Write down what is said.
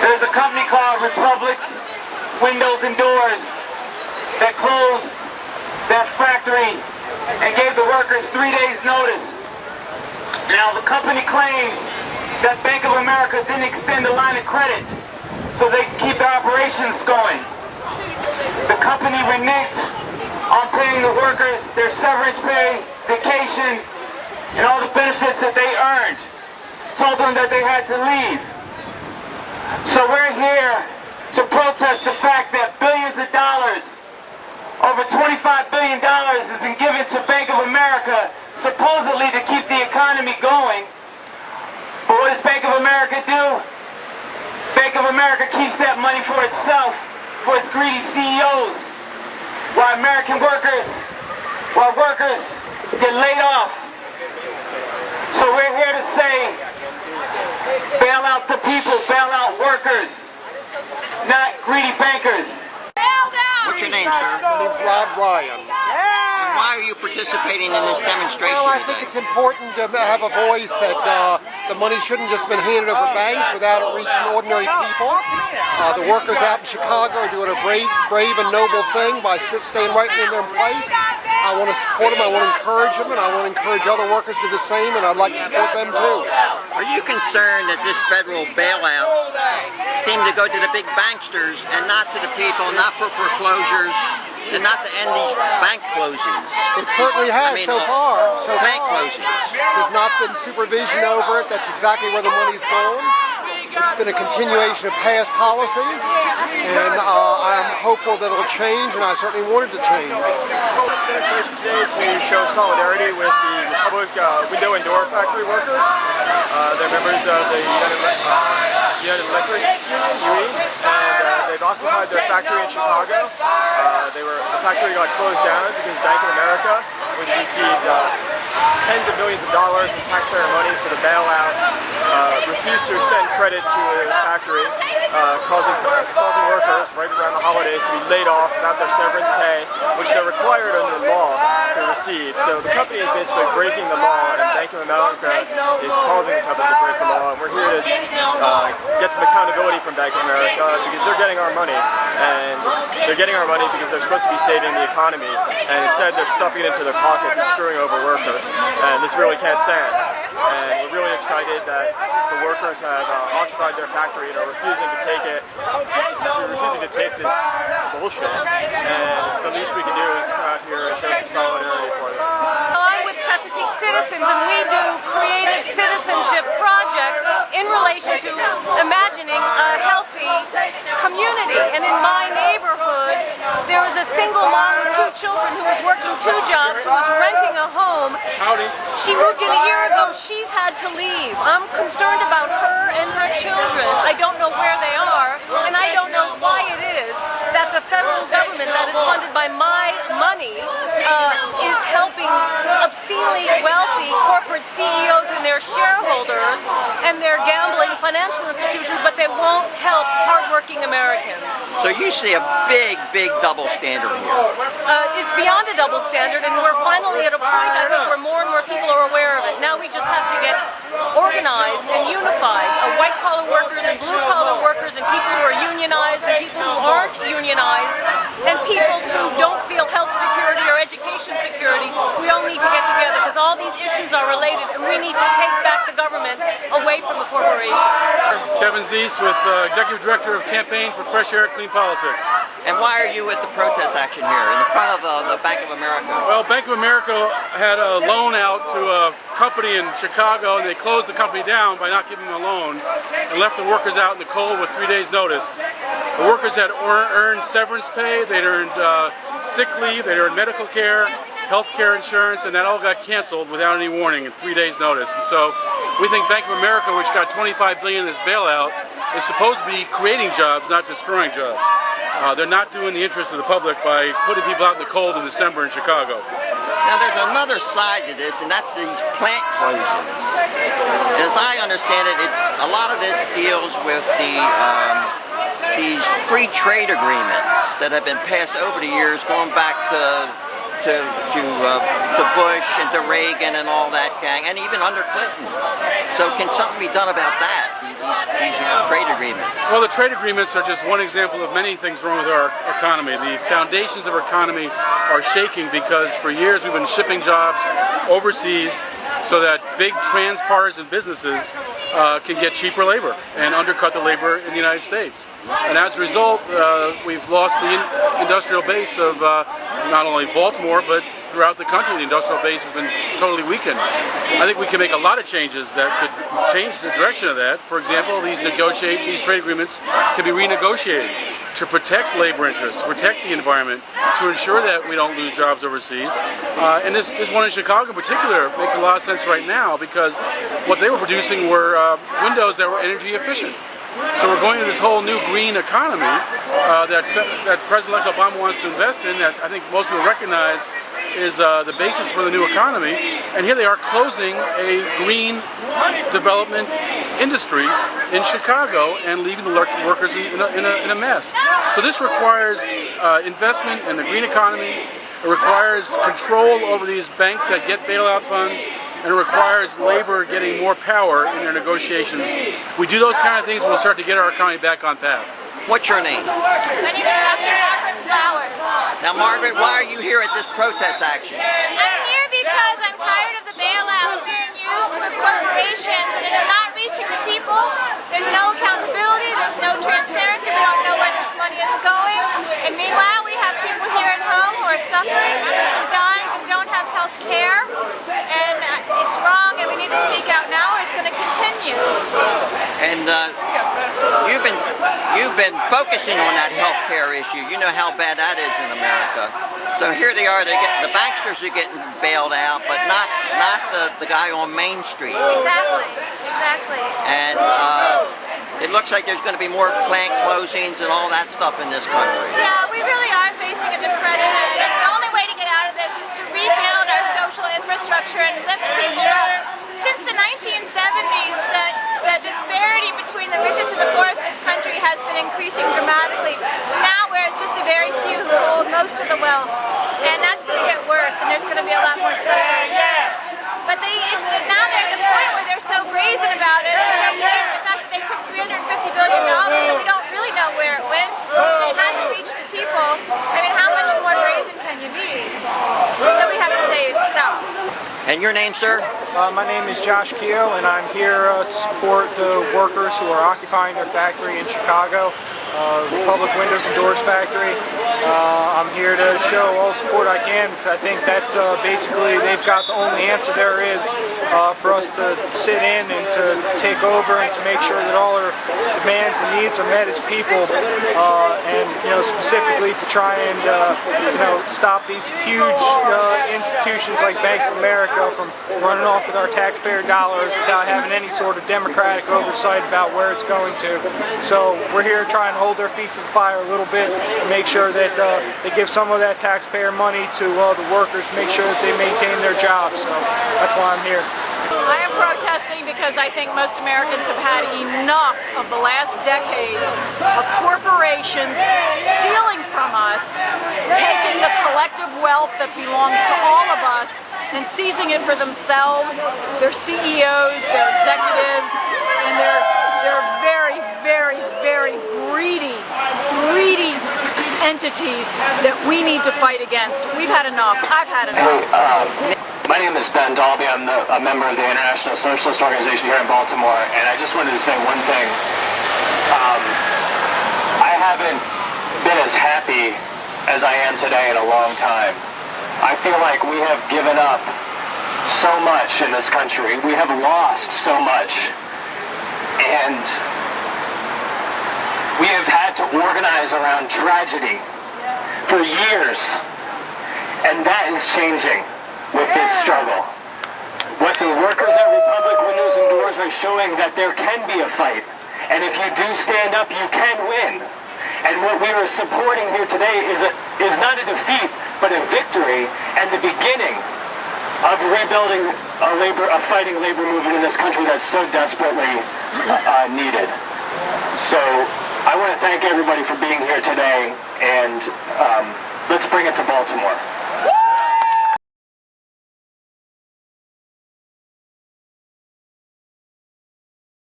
There's a company called Republic Windows and Doors that closed their factory and gave the workers 3 days notice. Now the company claims that Bank of America didn't extend a line of credit so they can keep their operations going. The company reneged on paying the workers their severance pay, vacation, and all the benefits that they earned. Told them that they had to leave. So we're here to protest the fact that billions of dollars, over $25 billion, has been given to Bank of America, supposedly to keep the economy going. But what does Bank of America do? Bank of America keeps that money for itself, for its greedy CEOs, while workers get laid off. So we're here to say, bail out the people, bail out workers, not greedy bankers. What's your name, sir? My name's Rob Ryan. And why are you participating in this demonstration Well, I today? think it's important to have a voice that the money shouldn't just been handed over banks without it reaching ordinary people. The workers out in Chicago are doing a brave and noble thing by staying right in their place. I want to support them, I want to encourage them, and I want to encourage other workers to do the same, and I'd like to support them too. Are you concerned that this federal bailout seemed to go to the big banksters and not to the people, not for foreclosures, and not to end these bank closings? It certainly has so far. Bank closings. There's not been supervision over it. That's exactly where the money's going. It's been a continuation of past policies, and I'm hopeful that it'll change, and I certainly want it to change. Demonstration today to show solidarity with the Republic Window and Door Factory workers. They're members of the United Electric Union, UE, and they've occupied their factory in Chicago. The factory got closed down because Bank of America, which received tens of millions of dollars in taxpayer money for the bailout, refused to extend credit to the factory, causing workers right around the holidays to be laid off without their severance pay, which they're required under law to receive. So the company is basically breaking the law, and Bank of America is causing the company to break the law. And we're here to get some accountability from Bank of America because they're getting our money, and they're getting our money because they're supposed to be saving the economy, and instead they're stuffing it into their pockets and screwing over workers. And this really can't stand. And we're really excited that the workers have occupied their factory and are refusing to take it. Refusing to take this bullshit. And it's the least we can do is come out here and show some solidarity for them. Well, I'm with Chesapeake Citizens, and we do creative citizenship projects in relation to imagining a healthy community. And in my neighborhood, there was a single mom with 2 children who was working 2 jobs, who was renting a home. She moved in a year ago. She's had to leave. I'm concerned about her and her children. I don't know where they are, and I don't know why it is that the federal government that is funded by my money is helping obscenely wealthy corporate CEOs and their shareholders and their gambling financial institutions, but they won't help hardworking Americans. So you see a big double standard here. It's beyond a double standard, and we're finally at a point, I think, where more and more people are aware of it. Now we just have to get organized and unified. White-collar workers and blue-collar workers and people who are unionized and people who aren't unionized and people who don't feel health security or education security. We all need to get together because all these issues are related, and we need to take back the government away from the corporations. Kevin Zeese with Executive Director of Campaign for Fresh Air, Clean Politics. And why are you at the protest action here in the front of the Bank of America? Well, Bank of America had a loan out to a company in Chicago, and they closed the company down by not giving them a loan and left the workers out in the cold with 3 days notice. The workers had earned severance pay, they'd earned sick leave, they'd earned medical care, health care insurance, and that all got canceled without any warning in 3 days notice. And so we think Bank of America, which got $25 billion in this bailout, is supposed to be creating jobs, not destroying jobs. They're not doing the interest of the public by putting people out in the cold in December in Chicago. Now there's another side to this, and that's these plant closings. As I understand it, a lot of this deals with these free trade agreements that have been passed over the years, going back to Bush and to Reagan and all that gang, and even under Clinton. So can something be done about that? These these trade agreements? Well, the trade agreements are just one example of many things wrong with our economy. The foundations of our economy are shaking because for years we've been shipping jobs overseas so that big transpartisan businesses can get cheaper labor and undercut the labor in the United States. And as a result, we've lost the industrial base of not only Baltimore, but throughout the country. The industrial base has been totally weakened. I think we can make a lot of changes that could change the direction of that. For example, these trade agreements can be renegotiated to protect labor interests, to protect the environment, to ensure that we don't lose jobs overseas. And this one in Chicago in particular makes a lot of sense right now because what they were producing were windows that were energy efficient. So we're going to this whole new green economy that President-elect Obama wants to invest in, that I think most people recognize is the basis for the new economy. And here they are closing a green development industry in Chicago and leaving the workers in a mess. So this requires investment in the green economy. It requires control over these banks that get bailout funds, and it requires labor getting more power in their negotiations. If we do those kind of things, we'll start to get our economy back on path. What's your name? My name is Dr. Margaret Flowers. Now, Margaret, why are you here at this protest action? I'm here because I'm tired of the bailouts being used for corporations, and it's not reaching the people. There's no accountability, there's no transparency, we don't know where this money is going. And meanwhile, we have people here at home who are suffering and dying, who don't have health care. And it's wrong, and we need to speak out now, or it's going to continue. And you've been focusing on that health care issue. You know how bad that is in America. So here they are. The banksters are getting bailed out, but not the guy on Main Street. Exactly. And it looks like there's going to be more plant closings and all that stuff in this country. Yeah, we really are facing a depression, and the only way to get out of this is to rebuild our social infrastructure and lift people up. Since the 1970s, the disparity between the richest and the poorest in this country has been increasing dramatically. Now where it's just a very few who hold most of the wealth. And that's going to get worse, and there's going to be a lot more suffering. But now they're at the point where they're so brazen about it, and so blatant the fact that they took $350 billion and we don't really know where it went. It hasn't reached the people. I mean, how much more brazen can you be? So we have to say it's south. And your name, sir? My name is Josh Keogh, and I'm here to support the workers who are occupying their factory in Chicago, Republic Windows and Doors factory. I'm here to show all support I can because I think that's basically they've got the only answer there is for us to sit in and to take over and to make sure that all our demands and needs are met as people, and specifically to try and stop these huge institutions like Bank of America from running off with our taxpayer dollars without having any sort of democratic oversight about where it's going to. So we're here trying to hold their feet to the fire a little bit and make sure that they give some of that taxpayer money to the workers, make sure that they maintain their jobs. So that's why I'm here. I am protesting because I think most Americans have had enough of the last decades of corporations stealing from us, taking the collective wealth that belongs to all of us and seizing it for themselves, their CEOs, their executives, and they're very, very, very greedy entities that we need to fight against. We've had enough. I've had enough. My name is Ben Dalby. I'm a member of the International Socialist Organization here in Baltimore, and I just wanted to say one thing. I haven't been as happy as I am today in a long time. I feel like we have given up so much in this country. We have lost so much, and we have had to organize around tragedy for years, and that is changing with this struggle. What the workers at Republic Windows and Doors are showing that there can be a fight, and if you do stand up, you can win. And what we are supporting here today is not a defeat, but a victory and the beginning of rebuilding a fighting labor movement in this country that's so desperately needed. So I want to thank everybody for being here today, and let's bring it to Baltimore.